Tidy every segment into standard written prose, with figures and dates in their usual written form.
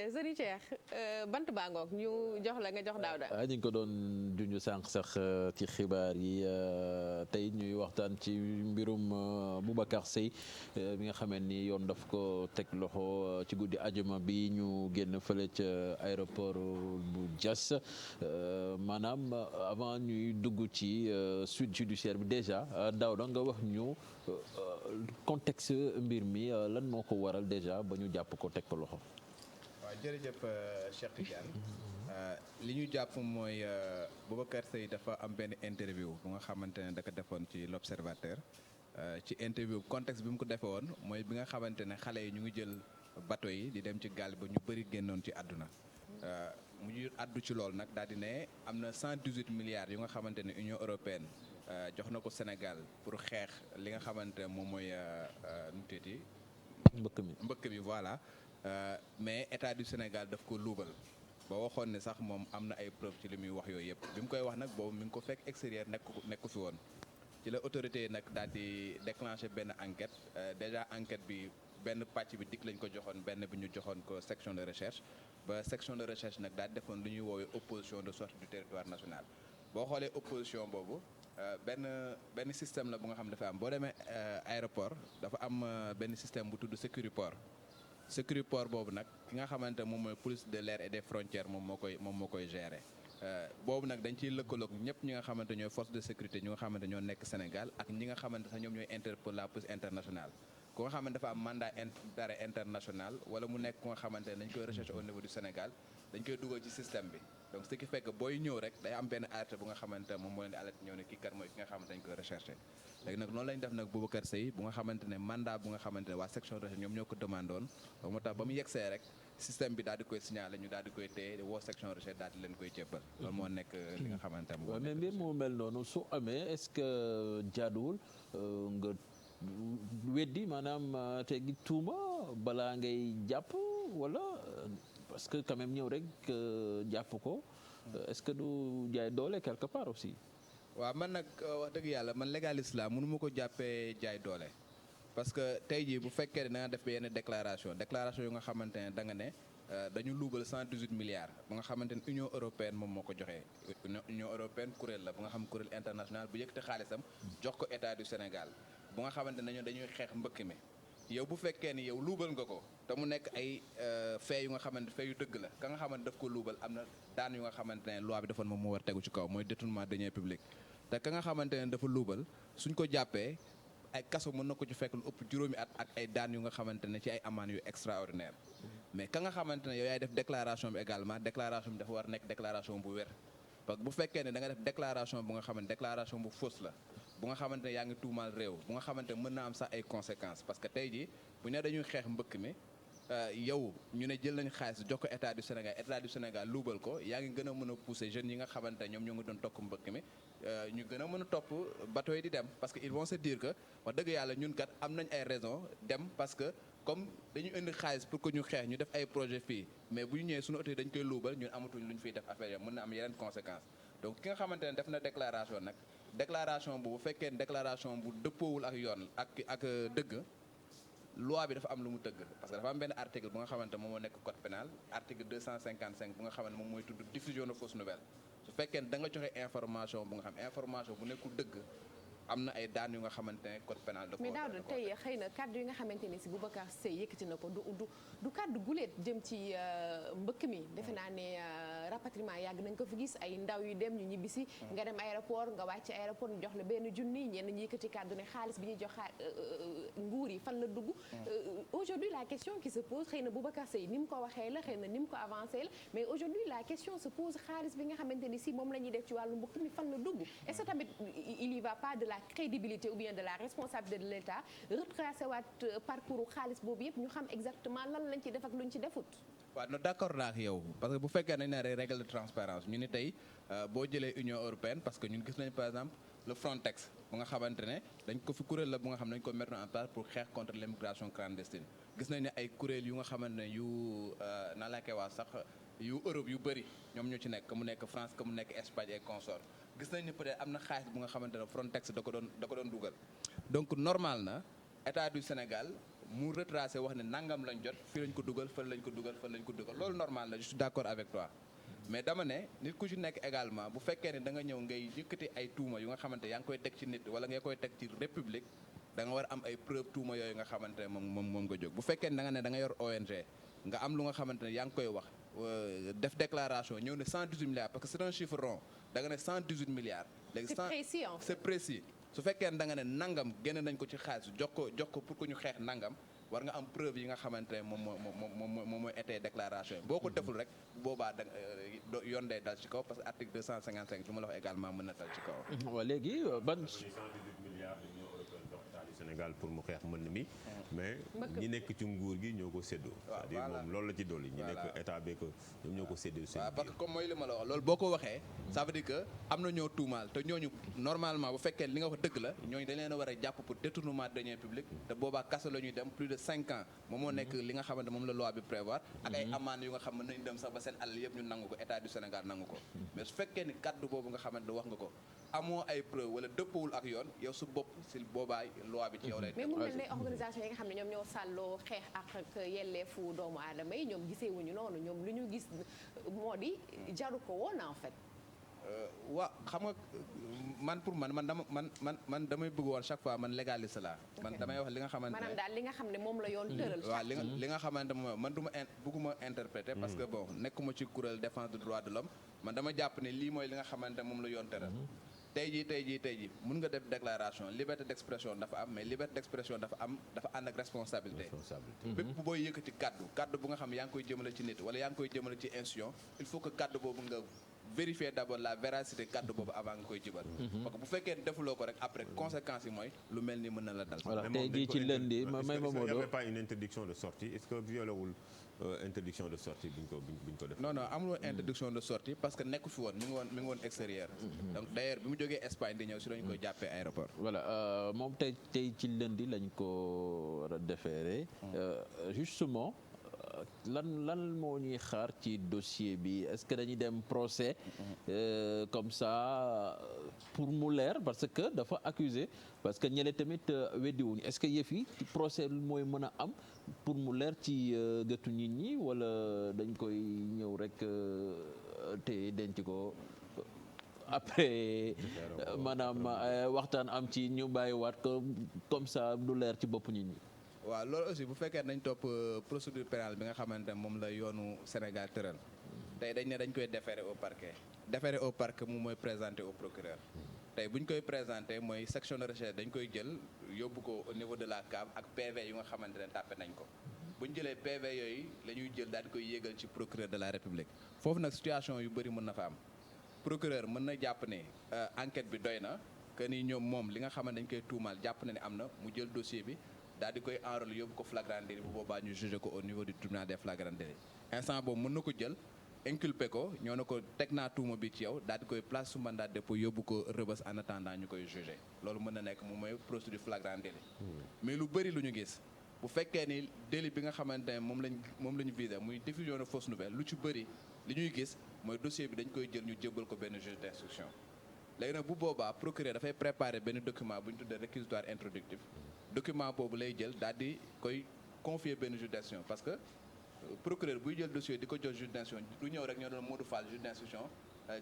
sëriñ Cheikh bant baa ngoog ñu jox la nga jox Daouda. ñu ngi ko doon junj sànq sax ci xibaar yi tey ñuy waxtaan ci mbirum Boubacar Seye bi nga xamee ni yoon daf ko teg loxo ci guddi ajuma bi ñu génn fële ca aéroport bu Diass maanaam avant ñuy dugg ci suite judiciaire bi déjà Daouda nga wax ñu contexte mbir mi lan moo ko waral déjà ba ñu jàpp ko teg ko loxo. waaw jërëjëf Cheikh Tidiane li ñu jàpp mooy Boubacar Seye dafa am benn interview bu nga xamante ne da ko defoon ci l'Observateur ci interview contexte bi mu ko defee woon mooy bi nga xamante ne xale yi ñu ngi jël bateau yi di dem ci gaal ba ñu bëri génnoon ci àdduna mu ñu àddu ci loolu nag daal di ne am na 118 milliards yu nga xamante ne Union européenne jox na ko Sénégal pour xeex li nga xamante ne moom mooy nu mu tuddati mbëkk mi voilà. Mais état du Sénégal daf ko luubal ba waxoon ne sax moom am na ay preuve ci li muy wax yooyu yëpp bi mu koy wax nag boobu mi ngi ko fekk extérieur nekku fi woon ci la autorité yi nag daal di déclenché benn enquête déjà enquête bi benn pàcc bi dikk lañ ko joxoon benn bi ñu joxoon ko section de recherche ba section de recherche nag daal defoon lu ñuy woowee opposition de sortie du territoire national boo xoolee opposition boobu benn système la bu nga xam dafa am boo demee aéroport dafa am benn système bu tudd Sécuriport boobu nag ki nga xamante moom mooy police de l'air et des frontières moom moo koy gérer boobu nag dañ ciy lëkkaloog ñëpp ñi nga xamante ñooy force de sécurité ñi nga xamante ñoo nekk Sénégal ak ñi nga xamante sax ñoom ñooy Interpol la police internationale ku nga xamante dafa am mandat d'arrêt international wala mu nekk ku nga xamante ne dañ koy recherche au niveau du Sénégal dañ koy dugal ci système bi donc ce qui fait que booy ñëw rek day am benn alerte bu nga xamante moom moo leen di alerte ñëw ne kii kat mooy ki nga xamante dañ koy recherché léegi nag noonu lañ def nag Boubacar Seye bu nga xamante ne mandat bu nga xamante ne waa section de recherche ñoom ñoo ko demandé woon donc moo tax ba mu yegsee rek système bi daal di koy signalé ñu daal di koy téye woo section de recherche daal di leen koy jébbal loolu moo nekk li nga xamante ne mais mbir moo mel noonu su amee est-ce que jaaduwul nga weddi maanaam teggi tuuma balaa ngay jàpp wala parce que quand même ñëw rek jàpp ko est-ce que du jaay doole quelque part aussi. waaw man nag wax dëgg yàlla man légaliste la mënu ma ko jàppee jaay doole parce que tey jii bu fekkee ne da nga def yenn déclaration yu nga xamante ne da nga ne dañu luubal 118 milliards bu nga xamante ne Union européenne moom moo ko joxee Union européenne kuréel la bu nga xam kuréel international bu yëkkati xaalisam jox ko état du Sénégal bu nga xamante ne dañuy xeex mbëkk mi yow bu fekkee ni yow luubal nga ko te mu nekk ay fee yu nga xamante fee yu dëgg la ka nga xamante daf ko luubal am na daan yu nga xamante ne loi bi defoon moom moo war tegu ci kaw mooy détournement de deniers publics te ka nga xamante ne dafa luubal suñ ko jàppee ay kaso mën na ko ci fekk lu ëpp juróomi at ak ay daan yu nga xamante ne ci ay amende yu extraordinaire mais ka nga xamante ne yow yaay def déclaration bi également déclaration bi dafa war nekk déclaration bu wér parce que bu fekkee ne da nga def déclaration bu nga xamante déclaration bu fausse la bu nga xamante ne yaa ngi tuumaal réew bu nga xamante ne mën na am sax ay conséquences parce que tey jii bu ne dañuy xeex mbëkk mi yow ñu ne jël nañ xaalis jox ko état du Sénégal luubal ko yaa ngi gën a mën a pousser jeunes yi nga xamante ñoom ñoo ngi doon tokk mbëkk mi ñu gën a mën a topp bateau yi di dem parce que ils vont se dire que wax dëgg yàlla ñun kat am nañ ay raison dem parce que comme dañu indi xaalis pour que ñu xeex ñu def ay projet fii mais bu ñu ñëwee suñu autorité dañ koy luubal ñun amatuñ lu ñu fiy def affaire yi mën na am yeneen conséquences donc ki nga xamante ne def na déclaration nag déclaration bu fekkee ne déclaration bu dëppoowul ak yoon ak dëgg loi bi dafa am lu mu tëgg parce que dafa am benn article bu nga xamante moom moo nekk code pénal article 255 bu nga xamante moom mooy tudd diffusion de fausse nouvelle su fekkee ne da nga joxe information bu nga xam information bu nekkul dëgg am na ay daan yu nga xamante ne code pénal da ko mais daaw tey xëy na kàddu yi nga xamante ne si Boubacar Seye yëkkati na ko du kàddu guleet jëm ci mbëkk mi defe naa ne rapatriement yàgg nañ ko fi gis ay ndaw yu dem ñu ñibbisi nga dem aéroport nga wàcc aéroport ñu jox la benn junni ñenn ñi yëkkati kàddu ne xaalis bi ñuy jox nguur yi fan la dugg aujourd'hui la question qui se pose xëy na Boubacar Seye ni mu ko waxee la xëy na ni mu ko avancé la mais aujourd'hui la question se pose xaalis bi nga xamante ni si moom la ñuy def ci wàllu mbëkk mi fan la dugg est-ce que tamit il y va pas de la crédibilité ou bien de la responsabilité de l'État retracé waat parcours xaalis boobu yëpp ñu xam exactement lan lañ ci def ak luñ ci defut. waaw non d'accord naa ak yow parce que bu fekkee nañ ne règle de transparence ñu ni tey boo jëlee Union européenne parce que ñun gis nañ par exemple le Frontex bu nga xamante ne dañ ko fi kuréel la bu nga xam ne dañ ko mettre en place pour xeex contre l'immigration clandestine gis nañ ne ay kuréel yu nga xamante ne yu naa laa koy wax sax yu Europe yu bëri ñoom ñoo ci nekk que mu nekk France que mu nekk Espagne et consorts gis nañ ni peut-être am na xaalis bu nga xamante ne Frontex da ko doon dugal donc normal na état du Sénégal mu retracé wax ne nangam lañ jot fii lañ ko dugal fan lañ ko dugal fan lañ ko dugal loolu normal la je suis d'accord avec toi mais dama ne nit ku ci nekk également bu fekkee ne da nga ñëw ngay yëkkati ay tuuma yu nga xamante yaa ngi koy teg ci nit wala nga koy teg ci république da nga war a am ay preuve tuuma yooyu nga xamante ne moom nga jóg bu fekkee ne da nga ne da nga yor ONG nga am lu nga xamante ne yaa ngi koy wax def déclaration ñëw ne 118 milliards parce que c'est un chiffre rond da nga ne 118 milliards. léegi c'est précis en fait. c'est précis su fekkee ne da nga ne nangam génne nañ ko ci xaalis jox ko pour que ñu xeex nangam war nga am preuve yi nga xamante ne moom mooy été déclaration yi boo ko deful rek boobaa da yoon day dal ci kaw parce que article 255 lu ma la wax également mën na dal ci kaw. waaw léegi ban. Sénégal pour mu xeex mën mi mais ñi nekk ci nguur gi ñoo ko séddoo c'est-à-dire moom loolu la ci dolli ñi nekk état bi que ñoom ñoo ko séddoo waaw parce que comme mooy li ma la wax loolu boo ko waxee ça veut dire que am na ñoo tuumaal te ñooñu normalement bu fekkee li nga wax dëgg la ñooñu dañ leen a war a jàpp pour détournement de deniers publics te boobaa kaso la ñuy dem plus de 5 ans moom moo nekk li nga xamante moom la loi bi prévoir ak ay amende yu nga xam ne nañ dem sax ba seen àll yëpp ñu nangu ko état du Sénégal nangu ko mais su fekkee ni kaddu boobu nga xamante wax nga ko amoo ay preuve wala dëppawul ak yoon yow su bopp si boobaay loi bi ci yow lay mais mu mel ne organisation yi nga xam ne ñoom ñoo sàlloo xeex ak yelleefu doomu aadama yi ñoom gisee wuñu noonu ñoom lu ñu gis moo di jaru ko woon en fait. waaw xam nga man pour man damay bëgg woon chaque fois man légaliste la man damay wax li nga xamante ne maanaam daal li nga xam ne moom la yoon tëral. waaw li nga xamante ne man du ma bëgguma interpréter parce que bon nekkuma ci kuréel défense des droits de l'homme man dama jàpp ne lii mooy li nga xamante ne moom la yoon tëral. tey jii mun nga def déclaration liberté d'expression dafa am mais liberté d'expression dafa ànd ak responsabilité bépp booy yëkkati kaddu bu nga xam yaa ngi koy jëmale ci nit wala yaa ngi koy jëmale ci institution il faut que kaddu boobu nga vérifier d'abord la véracité kaddu boobu avant nga koy jibal parce que bu fekkee defuloo ko rek après conséquences yi mooy lu mel ni mën na la dal. voilà tey jii ci lundi may ma moo il n'y avait pas une interdiction de sortie est-ce que violewul interdiction de sortie bi ñu ko def. non amul woon interdiction de sortie parce que nekku fi woon mi ngi woon extérieur. donc d'ailleurs bi mu jógee Espagne di ñëw si lañu koy jàppee aéroport. voilà moom tey ci lundi lañ ko war a déféré. justement lan moo ñuy xaar ci dossier bi est-ce que dañuy dem procès comme ça pour mu leer parce que dafa accusé parce que ñeneen tamit weddiwuñu est-ce que yëf yi ci procès mooy mën a am pour mu leer ci gëtu nit ñi wala dañ koy ñëw rek te denc ko après maanaam waxtaan am ci ñu bàyyiwaat ko comme ça du leer ci bopp nit ñi. waaw loolu aussi bu fekkee nañ topp procédure pénale bi nga xamante ne moom la yoonu Sénégal tëral tey dañ ne dañ koy déférer au parquet déférer au parquet moom mooy présenter au procureur tey bu ñu koy présenter mooy section de recherche dañ koy jël yóbbu ko au niveau de la CAV ak PV yu nga xamante ne tàppe nañ ko bu ñu jëlee PV yooyu la ñuy jël daal di koy yéegal ci procureur de la République foofu nag situation yu bëri mën na fa am procureur mën na jàpp ne enquête bi doy na que ni ñoom moom li nga xamante dañ koy tuumaal jàpp na ne am na mu jël dossier bi daal di koy enrôler yóbbu ko flagrant délit bu boobaa ñu jugé ko au niveau du tribunal des flagrants délits instant boobu mën na ko jël inculpé ko ñoo na ko teg naa tuuma bi ci yow daal di koy place sous mandat de dépôt yóbbu ko rëbës en attendant ñu koy jugé loolu mën na nekk moom mooy procédure flagrant délit mais lu bëri lu ñu gis bu fekkee ni délit bi nga xamante ne moom la ñu visé muy diffusion de fausses nouvelles lu ci bëri li ñuy gis mooy dossier bi dañ koy jël ñu jébbal ko benn juge d'instruction léegi nag bu boobaa procureur dafay préparer benn document bu ñu tuddee réquisitoire introductif document boobu lay jël daal di koy confier benn juge d'instruction parce que procureur buy jël dossier di ko jox juge d'instruction du ñëw rek ñoo doon Modou Fall juge d'instruction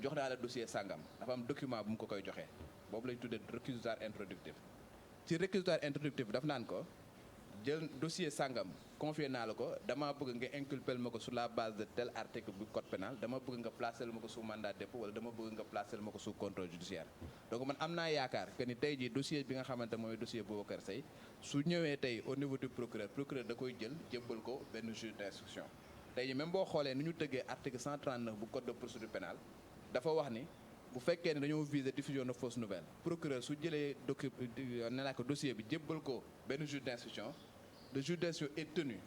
jox naa la dossier sangam dafa am document bu mu ko koy joxee boobu lañ tuddee réquisitoire introductif ci réquisitoire introductif daf naan ko jël dossier sangam confier naa la ko dama bëgg nga inculper ma ko sur la base de tel article bu code pénal dama bëgg nga placer ma ko sous mandat de dépôt wala dama bëgg nga placer ma ko sous contrôle judiciaire donc man am naa yaakaar que ni tey jii dossier bi nga xamante mooy dossier Boubacar Seye su ñëwee tey au niveau du procureur da koy jël jébbal ko benn juge d'instruction tey jii même boo xoolee ni ñu tëggee article 139 bu code de procédure pénale dafa wax ni bu fekkee ne dañoo viser diffusion de fausses nouvelles procureur su jëlee dossier bi jébbal ko benn juge d'instruction le juge d'instruction est tenu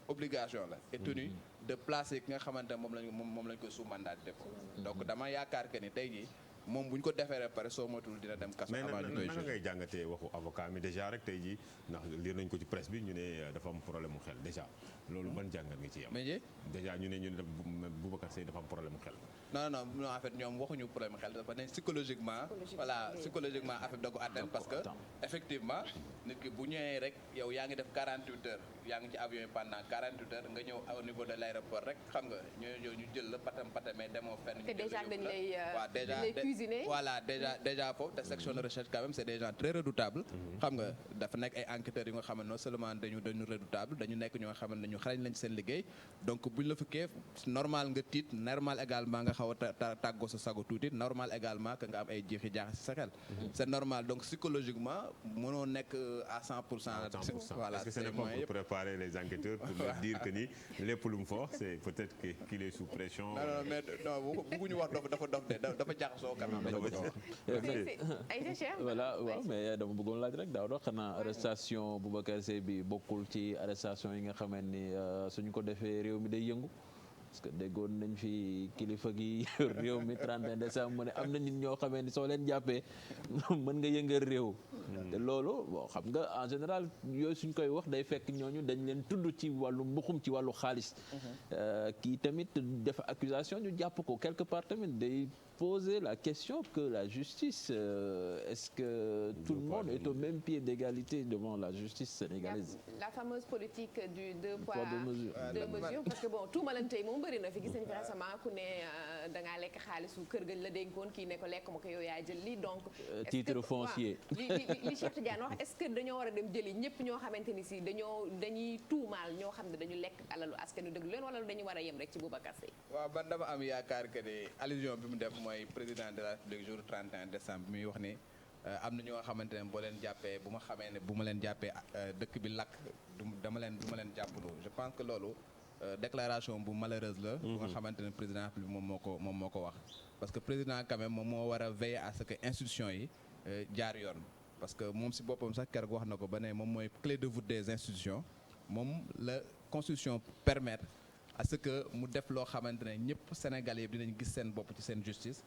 obligation la est tenu de placer ki nga xamante ne moom lañ koy sous mandat de dépôt donc dama yaakaar que ni tey jii moom bu ñu ko defee pare soo motul dina dem kaso. mais avant ñu koy naka ngay jàngatee waxu avocat mi déjà rek tey jii ndax lire nañ ko ci presse bi ñu ne dafa am problème mu xel déjà loolu ban jàngat nga ci am. mais déjà ñu ne Boubacar Seye dafa am problème mu xel. non en fait ñoom waxuñu problème xel dafa ne psychologiquement. voilà psychologiquement affaire da ko atteindre parce que effectivement nit ki bu ñëwee rek yow yaa ngi def 48 heures yaa ngi ci avion yi pendant 48 heures nga ñëw au niveau de l'aéroport rek xam nga ñu jël la patamee demoo fenn. te déjà dañ lay cuisiner. voilà déjà foofu te section de recherche quand même c'est des gens très redoutables. xam nga dafa nekk ay enquêteurs yu nga xam ne non seulement dañu redoutable dañu nekk ñoo xam ne ñu xarañ lañ seen liggéey donc buñ la fukkee normal nga tiit normal également nga xaw a tàggoo sa sago tuuti normal également que nga am ay jeexi jaaxa si sa xel. c'est normal donc psychologiquement mënoo nekk à 100%. voilà est-ce que ce n'est pas pour préparer les enquêteurs pour leur dire que ni lépp lu mu fa wax c'est peut-être qu'il est sous pression. non mais non bëgguñu wax dafa dof de dafa jaxasoo quand même. voilà waaw mais dama bëggoon laaj rek daaw doon xanaa arrestation Boubacar Seye bi bokkul ci arrestation yi nga xamante ni suñu ko defee réew mi day yëngu. parce que déggoon nañ fi kilifa gi réew mi 31 décembre mu ne am na nit ñoo xamee ni soo leen jàppee mën nga yëngal réew. te loolu bon xam nga en général yooyu suñ koy wax day fekk ñooñu dañ leen tudd ci wàllu mbuxum ci wàllu xaalis. kii tamit def accusation ñu jàpp ko quelque part tamit day poser la question que la justice est-ce que tout le monde est au même pied d'égalité devant la justice sénégalaise. La fameuse politique du deux poids deux mesures parce que bon tuumalante yi moom bëri na fi gis nañu récemment ku ne da ngaa lekk xaalisu kër gañ la dénkoon kii ne ko lekk ma ko yow yaa jël lii donc. titre foncier. li Cheikh Tidiane wax est-ce que dañoo war a dem jëli ñëpp ñoo xamante ni si dañuy tuumaal ñoo xam ne dañu lekk alalu askan wi déglu leen wala dañu war a yem rek ci Boubacar Seye. waaw man dama am yaakaar que ne allusion bi mu def mooy président de la République jour 31 décembre bi muy wax ni am na ñu nga xamante ne boo leen jàppee bu ma xamee ne bu ma leen jàppee dëkk bi lakk du ma leen jàppaloo je pense que loolu déclaration bu malheureuse la. bu nga xamante ne président de la République moom moo ko wax. parce que président quand même moom moo war a veiller à ce que institutions yi jaar yoon parce que moom si boppam sax keroog wax na ko ba ne moom mooy clé de voûte des institutions moom la constitution permettre. à ce que mu def loo xamante ne ñëpp Sénégalais yëpp dinañ gis seen bopp ci seen justice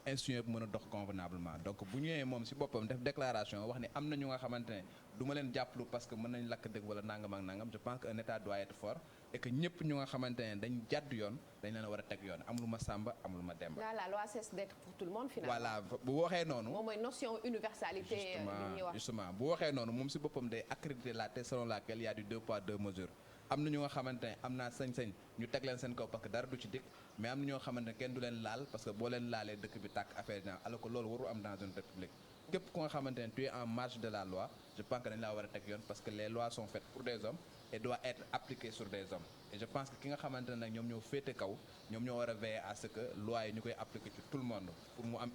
institution yëpp mën a dox convenablement donc bu ñëwee moom si boppam def déclaration wax ni am na ñu nga xamante ne du ma leen jàppalu parce que mën nañ lakk dëgg wala nangam ak nangam je pense que un état doit être fort et que ñëpp ñu nga xamante ne dañ jàdd yoon dañ leen a war a teg yoon amul ma Samba amul ma Demba. la loi cesse d'être pour tout le monde finalement. voilà bu waxee noonu. moom mooy notion universalité bi ñuy wax justement bu waxee noonu moom si boppam day accréditer la thèse selon laquelle il y a du 2 poids 2 mesures. am na ñu nga xamante ne am naa sañ-sañ ñu teg leen seen kaw parce que dara du ci dikk mais am na ñoo xamante ne kenn du leen laal parce que boo leen laalee dëkk bi tàkk affaire yi alors que loolu waru am dans une république képp ku nga xamante ne tu es en marge de la loi je pense que dañ laa war a teg yoon parce que les lois sont faites pour des hommes et doivent être appliquées sur des hommes et je pense que ki nga xamante ne nag ñoom ñoo féete kaw ñoom ñoo war a veiller à ce que loi yi ñu koy appliquer ci tout le monde pour mu am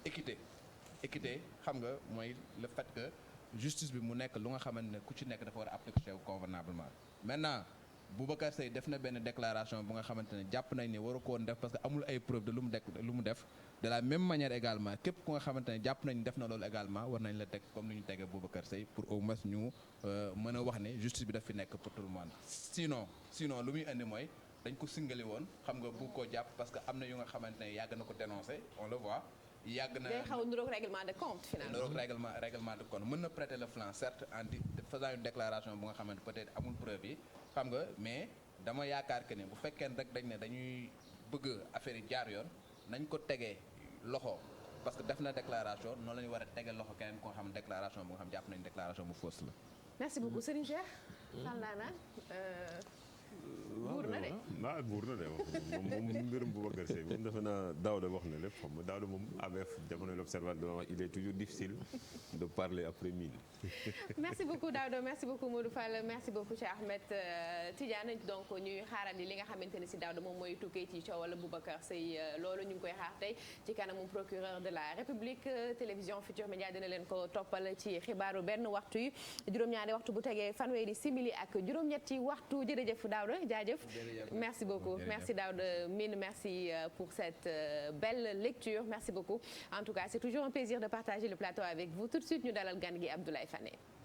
équité xam nga mooy le fait que justice bi mu nekk lu nga xamante ne ku ci nekk dafa war a appliquer convenablement maintenant Boubacar Seye def na benn déclaration bu nga xamante ne jàpp nañ ne waru ko woon def parce que amul ay preuve de lu mu def de la même manière également képp ku nga xamante ne jàpp nañ def na loolu également war nañ la teg comme ni ñu tegee Boubacar Seye pour au moins ñu mën a wax ne justice bi daf fi nekk pour tout le monde sinon lu muy indi mooy dañ ko singali woon xam nga bu ko jàpp parce que am na yu nga xamante ne yàgg na ko dénoncer on le voit yàgg na day xaw a niroog règlement de compte finalement. niroog règlement de compte mën na prêter le flanc certes en faisant une déclaration bu nga xamante peut-être amul preuve yi xam nga mais dama yaakaar que ne bu fekkee rek dañ ne dañuy bëgg affaire yi jaar yoon nañ ko tegee loxo parce que def na déclaration noonu la ñu war a tegee loxo keneen ko nga xam déclaration bu nga xam jàpp nañ déclaration bu fausse la. merci beaucoup Serigne Cheikh. Saldana. buur na de buur na de moom mbirum Boubacar Seye moom defe naa Daouda wax na lépp xam nga Daouda moom ABF jamono l'Observateur il est toujours difficile de parler après midi. merci beaucoup Daouda merci beaucoup Modou Fall merci beaucoup Cheikh Ahmed Tidiane donc ñuy xaarandi li nga xamante ne si Daouda moom mooy tukkee ci coowal Boubacar Seye loolu ñu ngi koy xaar tey ci kanamu procureur de la République télévision Futurs Médias dina leen ko toppal ci xibaaru benn waxtu yi juróom-ñaari waxtu bu tegee fanweeri simili ak juróom-ñetti waxtu jërëjëf Daouda jaajëf merci beaucoup merci Daouda Mine merci pour cette belle lecture merci beaucoup en tout cas c'est toujours un plaisir de partager le plateau avec vous tout de suite ñu dalal gan gi Abdoulaye Fane